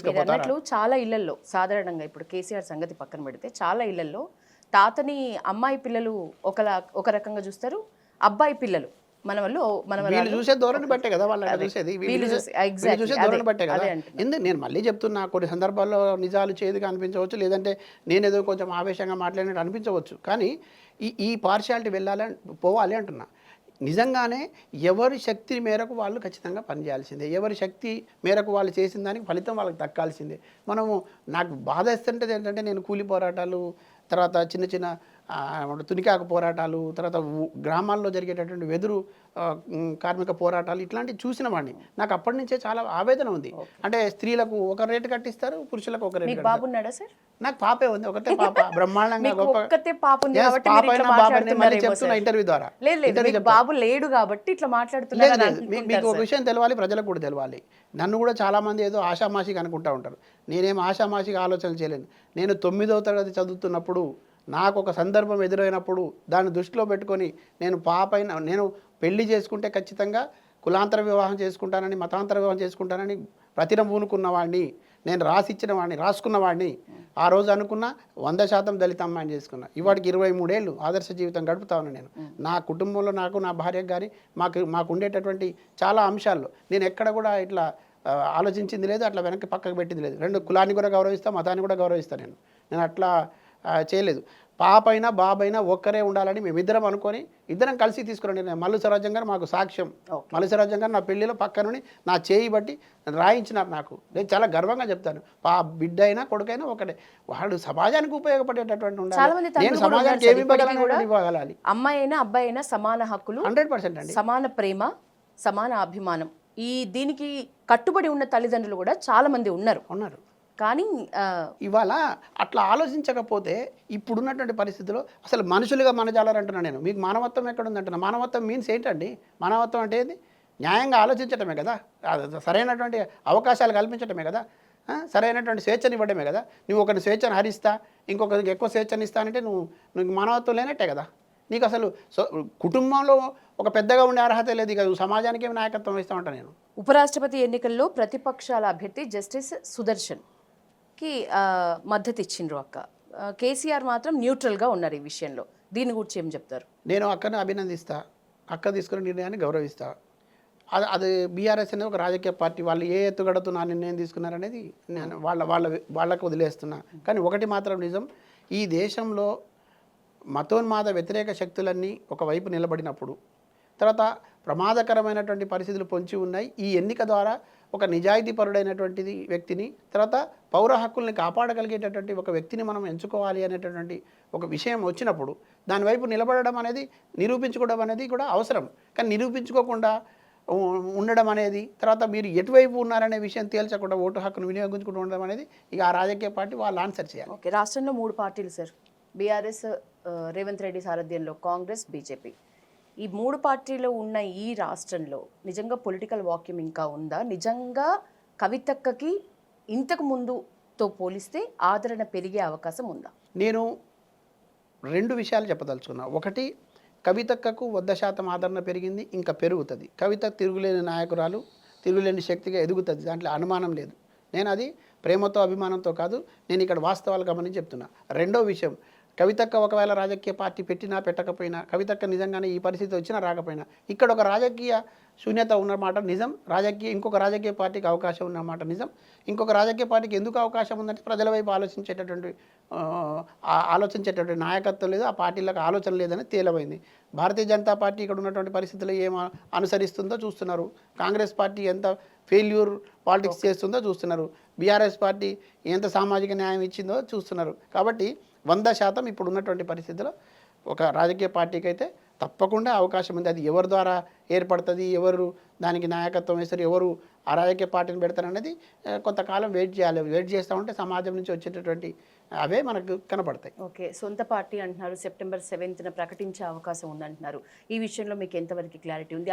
మీరు అన్నట్లు చాలా ఇళ్లల్లో సాధారణంగా ఇప్పుడు కేసీఆర్ సంగతి పక్కన పెడితే చాలా ఇళ్లల్లో తాతని అమ్మాయి పిల్లలు ఒక రకంగా చూస్తారు, అబ్బాయి పిల్లలు వీళ్ళు చూసే ధోరణి బట్టే కదా వాళ్ళు చూసేది, చూసే ధోరణి బట్టే కదా. ఎందుకు నేను మళ్ళీ చెప్తున్నా, కొన్ని సందర్భాల్లో నిజాలు చేదుగా అనిపించవచ్చు, లేదంటే నేనేదో కొంచెం ఆవేశంగా మాట్లాడినట్టు అనిపించవచ్చు, కానీ ఈ పార్షియాలిటీ పోవాలి అంటున్నా. నిజంగానే ఎవరి శక్తి మేరకు వాళ్ళు ఖచ్చితంగా పనిచేయాల్సిందే, ఎవరి శక్తి మేరకు వాళ్ళు చేసిన దానికి ఫలితం వాళ్ళకి దక్కాల్సిందే. మనము నాకు బాధ వేస్తుంటే ఏంటంటే, నేను కూలి పోరాటాలు, తర్వాత చిన్న చిన్న తునికాకు పోరాటాలు, తర్వాత గ్రామాల్లో జరిగేటటువంటి వెదురు కార్మిక పోరాటాలు ఇట్లాంటివి చూసిన వాడిని. నాకు అప్పటి నుంచే చాలా ఆవేదన ఉంది. అంటే స్త్రీలకు ఒక రేటు కట్టిస్తారు, పురుషులకు ఒక రేటు కట్టిస్తారు. నాకు పాపే ఉంది, ఒకటే పాప, బ్రహ్మాండంగా గొప్ప చెప్తున్నా ఇంటర్వ్యూ ద్వారా. బాబు లేడు కాబట్టి ఇట్లా మాట్లాడుతున్నారు. మీకు ఒక విషయం తెలవాలి, ప్రజలకు కూడా తెలవాలి. నన్ను కూడా చాలామంది ఏదో ఆషామాషిగా అనుకుంటూ ఉంటారు. నేనేం ఆషామాషిగా ఆలోచన చేయలేను. నేను 9వ తరగతి చదువుతున్నప్పుడు నాకు ఒక సందర్భం ఎదురైనప్పుడు దాన్ని దృష్టిలో పెట్టుకొని నేను పెళ్లి చేసుకుంటే ఖచ్చితంగా కులాంతర వివాహం చేసుకుంటానని, మతాంతర వివాహం చేసుకుంటానని ప్రతిన పూనుకున్నవాడిని, నేను రాసుకున్నవాడిని. ఆ రోజు అనుకున్న 100% దళిత అమ్మాయిని చేసుకున్నా. ఇవాటికి 23 ఏళ్ళు ఆదర్శ జీవితం గడుపుతా ఉన్నాను నేను. నా కుటుంబంలో నాకు, నా భార్యకు కానీ మాకు ఉండేటటువంటి చాలా అంశాల్లో నేను ఎక్కడ కూడా ఇట్లా ఆలోచించింది లేదు, అట్లా వెనక్కి పక్కకు పెట్టింది లేదు. రెండు కులాన్ని కూడా గౌరవిస్తాను, మతాన్ని కూడా గౌరవిస్తాను. నేను అట్లా చేయలేదు. పాపైనా బాబైనా ఒక్కరే ఉండాలని మేమిద్దరం అనుకొని ఇద్దరం కలిసి తీసుకురండి. మల్లు సరోజం గారు మాకు సాక్ష్యం. మల్లు సరోజం గారు నా పెళ్లిలో పక్కనుండి నా చేయి బట్టి రాయించినారు. నాకు నేను చాలా గర్వంగా చెప్తాను. బిడ్డ అయినా కొడుకైనా ఒకటే, వాళ్ళు సమాజానికి ఉపయోగపడేటటువంటి ఉండాలి. నేను సమాజానికి ఏమి ఇవ్వగలాలి. అమ్మాయి అయినా అబ్బాయి అయినా సమాన హక్కులు, 100% అండి, సమాన ప్రేమ, సమాన అభిమానం, దీనికి కట్టుబడి ఉన్న తల్లిదండ్రులు కూడా చాలా మంది ఉన్నారు. కానీ ఇవాళ అట్లా ఆలోచించకపోతే ఇప్పుడున్నటువంటి పరిస్థితుల్లో అసలు మనుషులుగా మనజాలారంటున్నా నేను. మీకు మానవత్వం ఎక్కడుందంటున్నా. మానవత్వం మీన్స్ ఏంటండి? మానవత్వం అంటే ఏంది? న్యాయంగా ఆలోచించటమే కదా, సరైనటువంటి అవకాశాలు కల్పించటమే కదా, సరైనటువంటి స్వేచ్ఛను ఇవ్వడమే కదా. నువ్వు ఒకరి స్వేచ్ఛను హరిస్తా, ఇంకొకరికి ఎక్కువ స్వేచ్ఛను ఇస్తానంటే నువ్వు మానవత్వం లేనట్టే కదా. నీకు అసలు కుటుంబంలో ఒక పెద్దగా ఉండే అర్హత లేదు, ఇక సమాజానికి ఏమి నాయకత్వం ఇస్తామంటా నేను. ఉపరాష్ట్రపతి ఎన్నికల్లో ప్రతిపక్షాల అభ్యర్థి జస్టిస్ సుదర్శన్ కి మద్దతు ఇచ్చిండ్రు అక్క. కేసీఆర్ మాత్రం న్యూట్రల్గా ఉన్నారు ఈ విషయంలో. దీని గురించి ఏం చెప్తారు? నేను అక్కను అభినందిస్తా, అక్క తీసుకున్న నిర్ణయాన్ని గౌరవిస్తా. అది బీఆర్ఎస్ అనేది ఒక రాజకీయ పార్టీ, వాళ్ళు ఏ ఎత్తుగడతో నా నిర్ణయం తీసుకున్నారనేది నేను వాళ్ళకు వదిలేస్తున్నా. కానీ ఒకటి మాత్రం నిజం, ఈ దేశంలో మతోన్మాద వ్యతిరేక శక్తులన్నీ ఒకవైపు నిలబడినప్పుడు, తర్వాత ప్రమాదకరమైనటువంటి పరిస్థితులు పొంచి ఉన్నాయి. ఈ ఎన్నిక ద్వారా ఒక నిజాయితీపరుడైనటువంటి వ్యక్తిని, తర్వాత పౌర హక్కుల్ని కాపాడగలిగేటటువంటి ఒక వ్యక్తిని మనం ఎంచుకోవాలి అనేటటువంటి ఒక విషయం వచ్చినప్పుడు దానివైపు నిలబడడం అనేది, నిరూపించుకోవడం అనేది కూడా అవసరం. కానీ నిరూపించుకోకుండా ఉండడం అనేది, తర్వాత మీరు ఎటువైపు ఉన్నారనే విషయం తేల్చకుండా ఓటు హక్కును వినియోగించుకుంటూ ఉండడం అనేది ఇక ఆ రాజకీయ పార్టీ వాళ్ళు ఆన్సర్ చేయాలి. ఓకే, రాష్ట్రంలో 3 పార్టీలు సార్, బీఆర్ఎస్, రేవంత్ రెడ్డి సారథ్యంలో కాంగ్రెస్, బీజేపీ. ఈ 3 పార్టీలు ఉన్న ఈ రాష్ట్రంలో నిజంగా పొలిటికల్ వాక్యూమ్ ఇంకా ఉందా? నిజంగా కవితక్కకి ఇంతకు ముందుతో పోలిస్తే ఆదరణ పెరిగే అవకాశం ఉందా? నేను 2 విషయాలు చెప్పదలుచుకున్నా. ఒకటి, కవితక్కకు 100% ఆదరణ పెరిగింది, ఇంకా పెరుగుతుంది. కవిత తిరుగులేని నాయకురాలు, తిరుగులేని శక్తిగా ఎదుగుతుంది, దాంట్లో అనుమానం లేదు. నేను అది ప్రేమతో అభిమానంతో కాదు, నేను ఇక్కడ వాస్తవాలు గమనించి చెప్తున్నా. రెండో విషయం, కవితక్క ఒకవేళ రాజకీయ పార్టీ పెట్టినా పెట్టకపోయినా, కవితక్క నిజంగానే ఈ పరిస్థితి వచ్చినా రాకపోయినా ఇక్కడ ఒక రాజకీయ శూన్యత ఉన్నమాట నిజం. ఇంకొక రాజకీయ పార్టీకి అవకాశం ఉన్నమాట నిజం. ఇంకొక రాజకీయ పార్టీకి ఎందుకు అవకాశం ఉందంటే ప్రజల వైపు ఆలోచించేటటువంటి నాయకత్వం లేదు, ఆ పార్టీలకు ఆలోచన లేదని తేలమైంది. భారతీయ జనతా పార్టీ ఇక్కడ ఉన్నటువంటి పరిస్థితులు ఏం అనుసరిస్తుందో చూస్తున్నారు. కాంగ్రెస్ పార్టీ ఎంత ఫెయిల్యూర్ పాలిటిక్స్ చేస్తుందో చూస్తున్నారు. బీఆర్ఎస్ పార్టీ ఎంత సామాజిక న్యాయం ఇచ్చిందో చూస్తున్నారు. కాబట్టి 100% ఇప్పుడు ఉన్నటువంటి పరిస్థితుల్లో ఒక రాజకీయ పార్టీకి అయితే తప్పకుండా అవకాశం ఉంది. అది ఎవరి ద్వారా ఏర్పడుతుంది, ఎవరు దానికి నాయకత్వం వేస్తారు, ఎవరు ఆ రాజకీయ పార్టీని పెడతారనేది కొంతకాలం వెయిట్ చేయాలి. వెయిట్ చేస్తూ ఉంటే సమాజం నుంచి వచ్చేటటువంటి అవే మనకు కనపడతాయి. ఓకే, సొంత పార్టీ అంటున్నారు, September 7th ప్రకటించే అవకాశం ఉందంటున్నారు. ఈ విషయంలో మీకు ఎంతవరకు క్లారిటీ ఉంది?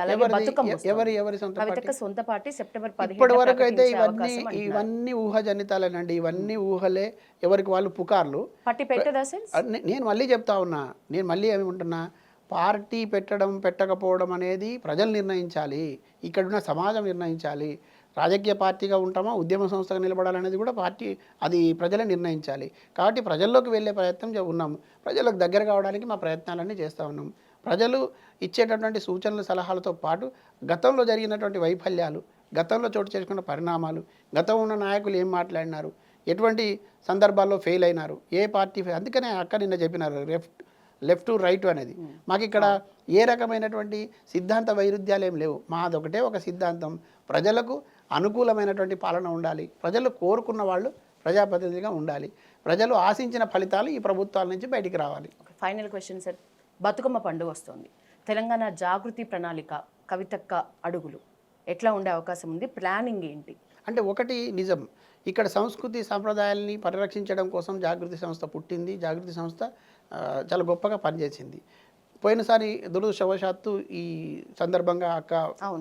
ఎవరి సొంత పార్టీ September 15 ఇప్పటి వరకు అయితే ఇవన్నీ ఊహాజనితాలేనండి. ఇవన్నీ ఊహలే, ఎవరికి వాళ్ళు పుకార్లు. పార్టీ పెట్టదా సార్? నేను మళ్ళీ చెప్తా ఉన్నా, నేను మళ్ళీ ఏమంటున్నా, పార్టీ పెట్టడం పెట్టకపోవడం అనేది ప్రజలు నిర్ణయించాలి, ఇక్కడున్న సమాజం నిర్ణయించాలి. రాజకీయ పార్టీగా ఉంటామా, ఉద్యమ సంస్థగా నిలబడాలనేది కూడా పార్టీ అది ప్రజలే నిర్ణయించాలి. కాబట్టి ప్రజల్లోకి వెళ్ళే ప్రయత్నం ఉన్నాము. ప్రజలకు దగ్గర కావడానికి మా ప్రయత్నాలన్నీ చేస్తూ ఉన్నాము. ప్రజలు ఇచ్చేటటువంటి సూచనలు సలహాలతో పాటు గతంలో జరిగినటువంటి వైఫల్యాలు, గతంలో చోటు చేసుకున్న పరిణామాలు, గతం ఉన్న నాయకులు ఏం మాట్లాడినారు, ఎటువంటి సందర్భాల్లో ఫెయిల్ అయినారు, ఏ పార్టీ అందుకనే అక్క నిన్న చెప్పినారు లెఫ్ట్ రైట్ అనేది. మాకు ఇక్కడ ఏ రకమైనటువంటి సిద్ధాంత వైరుధ్యాలు ఏం లేవు. మాదొకటే ఒక సిద్ధాంతం, ప్రజలకు అనుకూలమైనటువంటి పాలన ఉండాలి, ప్రజలు కోరుకున్న వాళ్ళు ప్రజాప్రతినిధిగా ఉండాలి, ప్రజలు ఆశించిన ఫలితాలు ఈ ప్రభుత్వాల నుంచి బయటికి రావాలి. ఫైనల్ క్వశ్చన్ సార్, బతుకమ్మ పండుగ వస్తుంది, తెలంగాణ జాగృతి ప్రణాళిక కవితక్క అడుగులు ఎట్లా ఉండే అవకాశం ఉంది, ప్లానింగ్ ఏంటి? అంటే ఒకటి నిజం, ఇక్కడ సంస్కృతి సంప్రదాయాల్ని పరిరక్షించడం కోసం జాగృతి సంస్థ పుట్టింది. జాగృతి సంస్థ చాలా గొప్పగా పనిచేసింది. పోయినసారి దురదృష్టవశాత్తు ఈ సందర్భంగా అక్క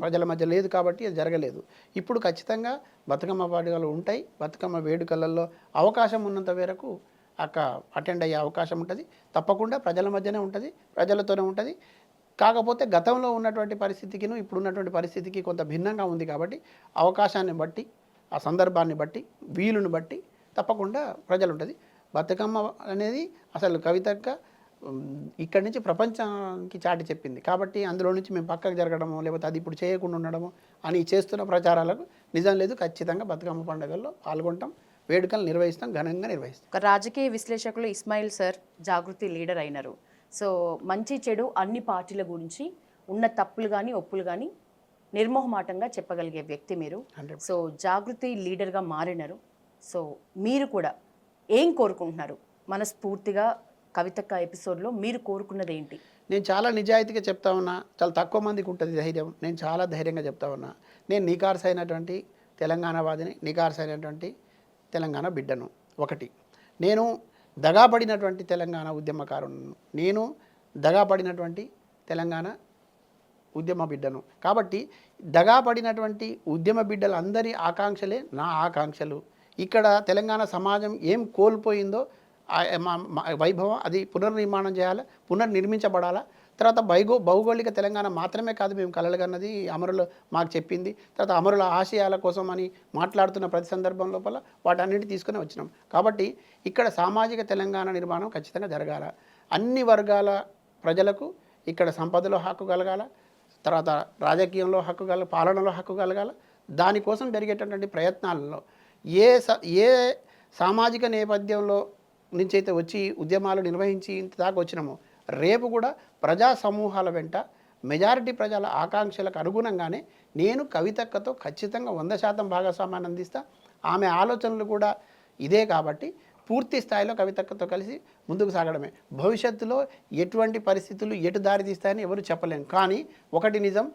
ప్రజల మధ్య లేదు కాబట్టి అది జరగలేదు. ఇప్పుడు ఖచ్చితంగా బతుకమ్మ పండుగలు ఉంటాయి. బతుకమ్మ వేడుకలలో అవకాశం ఉన్నంత మేరకు అక్క అటెండ్ అయ్యే అవకాశం ఉంటుంది. తప్పకుండా ప్రజల మధ్యనే ఉంటుంది, ప్రజలతోనే ఉంటుంది. కాకపోతే గతంలో ఉన్నటువంటి పరిస్థితికిను ఇప్పుడున్నటువంటి పరిస్థితికి కొంత భిన్నంగా ఉంది కాబట్టి అవకాశాన్ని బట్టి, ఆ సందర్భాన్ని బట్టి, వీలుని బట్టి తప్పకుండా ప్రజలు ఉంటుంది. బతుకమ్మ అనేది అసలు కవితక్క ఇక్కడి నుంచి ప్రపంచానికి చాటి చెప్పింది కాబట్టి అందులో నుంచి మేము పక్కకు జరగడము లేకపోతే అది ఇప్పుడు చేయకుండా ఉండడము అని చేస్తున్న ప్రచారాలకు నిజం లేదు. ఖచ్చితంగా బతుకమ్మ పండుగల్లో పాల్గొంటాం, వేడుకలు నిర్వహిస్తాం, ఘనంగా నిర్వహిస్తాం. ఒక రాజకీయ విశ్లేషకులు ఇస్మాయిల్ సార్ జాగృతి లీడర్ అయినారు. సో మంచి చెడు అన్ని పార్టీల గురించి ఉన్న తప్పులు కానీ ఒప్పులు కానీ నిర్మోహమాటంగా చెప్పగలిగే వ్యక్తి మీరు. సో జాగృతి లీడర్గా మారినారు. సో మీరు కూడా ఏం కోరుకుంటున్నారు మనస్ఫూర్తిగా కవితక్క ఎపిసోడ్లో మీరు కోరుకున్నది ఏంటి? నేను చాలా నిజాయితీగా చెప్తా ఉన్నా, చాలా తక్కువ మందికి ఉంటుంది ధైర్యం. నేను చాలా ధైర్యంగా చెప్తా ఉన్నా. నేను నికార్స్ అయినటువంటి తెలంగాణవాదిని, నికార్స్ అయినటువంటి తెలంగాణ బిడ్డను. ఒకటి, నేను దగాపడినటువంటి తెలంగాణ ఉద్యమకారులను, నేను దగాపడినటువంటి తెలంగాణ ఉద్యమ బిడ్డను. కాబట్టి దగాపడినటువంటి ఉద్యమ బిడ్డలందరి ఆకాంక్షలే నా ఆకాంక్షలు. ఇక్కడ తెలంగాణ సమాజం ఏం కోల్పోయిందో వైభవం అది పునర్నిర్మాణం చేయాలి, పునర్నిర్మించబడాలా. తర్వాత భౌగోళిక తెలంగాణ మాత్రమే కాదు మేము కలలుగన్నది అమరులు మాకు చెప్పింది. తర్వాత అమరుల ఆశయాల కోసం అని మాట్లాడుతున్న ప్రతి సందర్భం లోపల వాటన్నిటి తీసుకుని వచ్చినాం. కాబట్టి ఇక్కడ సామాజిక తెలంగాణ నిర్మాణం ఖచ్చితంగా జరగాల. అన్ని వర్గాల ప్రజలకు ఇక్కడ సంపదలో హక్కు కలగాల, తర్వాత రాజకీయంలో హక్కు కలగాలి, పాలనలో హక్కు కలగాల. దానికోసం జరిగేటటువంటి ప్రయత్నాలలో ఏ సామాజిక నేపథ్యంలో నుంచి అయితే వచ్చి ఉద్యమాలు నిర్వహించి ఇంత దాకా వచ్చినామో రేపు కూడా ప్రజా సమూహాల వెంట మెజారిటీ ప్రజల ఆకాంక్షలకు అనుగుణంగానే నేను కవితక్కతో ఖచ్చితంగా 100% భాగస్వామ్యాన్ని అందిస్తా. ఆమె ఆలోచనలు కూడా ఇదే కాబట్టి పూర్తి స్థాయిలో కవితక్కతో కలిసి ముందుకు సాగడమే. భవిష్యత్తులో ఎటువంటి పరిస్థితులు ఎటు దారి తీస్తాయని ఎవరు చెప్పలేము. కానీ ఒకటి నిజం,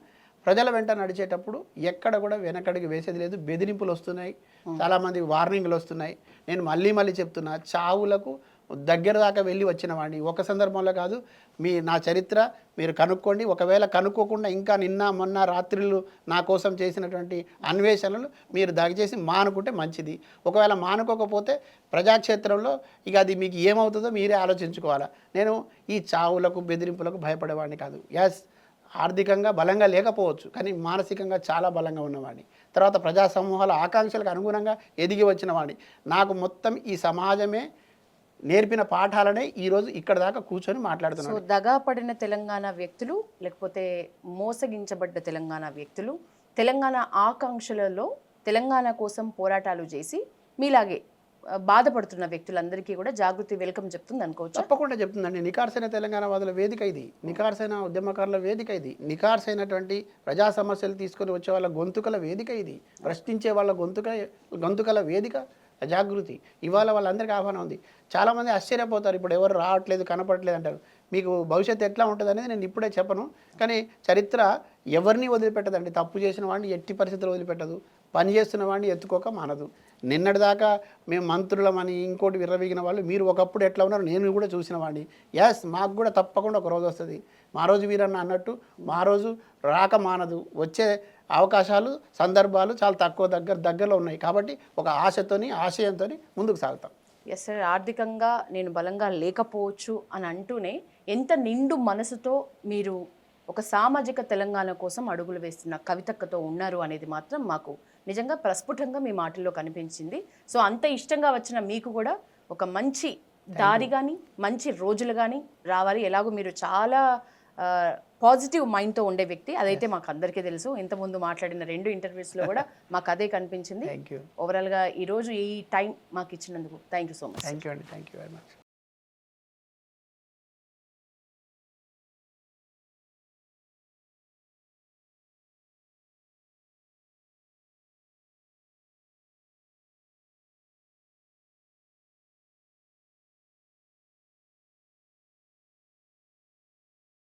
ప్రజల వెంట నడిచేటప్పుడు ఎక్కడ కూడా వెనకడికి వేసేది లేదు. బెదిరింపులు వస్తున్నాయి, చాలామంది వార్నింగ్లు వస్తున్నాయి. నేను మళ్ళీ చెప్తున్నా, చావులకు దగ్గర దాకా వెళ్ళి వచ్చిన వాడిని. ఒక సందర్భంలో కాదు, నా చరిత్ర మీరు కనుక్కోండి. ఒకవేళ కనుక్కోకుండా ఇంకా నిన్న మొన్న రాత్రులు నా కోసం చేసినటువంటి అన్వేషణలు మీరు దయచేసి మానుకుంటే మంచిది. ఒకవేళ మానుకోకపోతే ప్రజాక్షేత్రంలో ఇక అది మీకు ఏమవుతుందో మీరే ఆలోచించుకోవాలా. నేను ఈ చావులకు బెదిరింపులకు భయపడేవాడిని కాదు. ఎస్, ఆర్థికంగా బలంగా లేకపోవచ్చు, కానీ మానసికంగా చాలా బలంగా ఉన్నవాడిని. తర్వాత ప్రజా సమూహాల ఆకాంక్షలకు అనుగుణంగా ఎదిగి వచ్చిన వాడిని. నాకు మొత్తం ఈ సమాజమే నేర్పిన పాఠాలనే ఈరోజు ఇక్కడ దాకా కూర్చొని మాట్లాడుతున్నాను. సో దగాపడిన తెలంగాణ వ్యక్తులు లేకపోతే మోసగించబడ్డ తెలంగాణ వ్యక్తులు తెలంగాణ ఆకాంక్షలలో తెలంగాణ కోసం పోరాటాలు చేసి మీలాగే బాధపడుతున్న వ్యక్తులందరికీ కూడా జాగృతి వెల్కమ్ చెప్తుంది అనుకోవచ్చు. తప్పకుండా చెప్తుందండి. నికార్సైన తెలంగాణ వాదుల వేదిక ఇది, నికార్సైన ఉద్యమకారుల వేదిక ఇది, నికార్సైనటువంటి ప్రజా సమస్యలు తీసుకొని వచ్చే వాళ్ళ గొంతుకల వేదిక ఇది, ప్రశ్నించే వాళ్ళ గొంతుకల వేదిక జాగృతి. ఇవాళ వాళ్ళందరికీ ఆహ్వానం ఉంది. చాలామంది ఆశ్చర్యపోతారు, ఇప్పుడు ఎవరు రావట్లేదు కనపడట్లేదు అంటారు. మీకు భవిష్యత్తు ఎట్లా ఉంటుంది అనేది నేను ఇప్పుడే చెప్పను, కానీ చరిత్ర ఎవరిని వదిలిపెట్టదండి. తప్పు చేసిన వాడిని ఎట్టి పరిస్థితులు వదిలిపెట్టదు, పని చేస్తున్న వాడిని ఎత్తుకోక మానదు. నిన్నటిదాకా మేము మంత్రులమని ఇంకోటి విర్రవీగిన వాళ్ళు మీరు ఒకప్పుడు ఎట్లా ఉన్నారు నేను కూడా చూసిన వాడిని. ఎస్, మాకు కూడా తప్పకుండా ఒక రోజు వస్తుంది. మా రోజు వీరన్న అన్నట్టు మా రోజు రాక మానదు. వచ్చే అవకాశాలు సందర్భాలు చాలా తక్కువ దగ్గరలో ఉన్నాయి. కాబట్టి ఒక ఆశయంతో ముందుకు సాగుతాం. ఎస్ సార్, ఆర్థికంగా నేను బలంగా లేకపోవచ్చు అని అంటూనే ఎంత నిండు మనసుతో మీరు ఒక సామాజిక తెలంగాణ కోసం అడుగులు వేస్తున్న కవితక్కతో ఉన్నారు అనేది మాత్రం మాకు నిజంగా ప్రస్ఫుటంగా మీ మాటల్లో కనిపించింది. సో అంత ఇష్టంగా వచ్చిన మీకు కూడా ఒక మంచి దారి కానీ మంచి రోజులు కానీ రావాలి. ఎలాగో మీరు చాలా పాజిటివ్ మైండ్తో ఉండే వ్యక్తి, అదైతే మాకు అందరికీ తెలుసు. ఇంతకుముందు మాట్లాడిన 2 ఇంటర్వ్యూస్లో కూడా మాకు అదే కనిపించింది. థ్యాంక్ యూ ఓవరాల్గా ఈరోజు ఈ టైం మాకు ఇచ్చినందుకు thank you so much. Thank you అండి, థ్యాంక్ యూ వెరీ మచ్.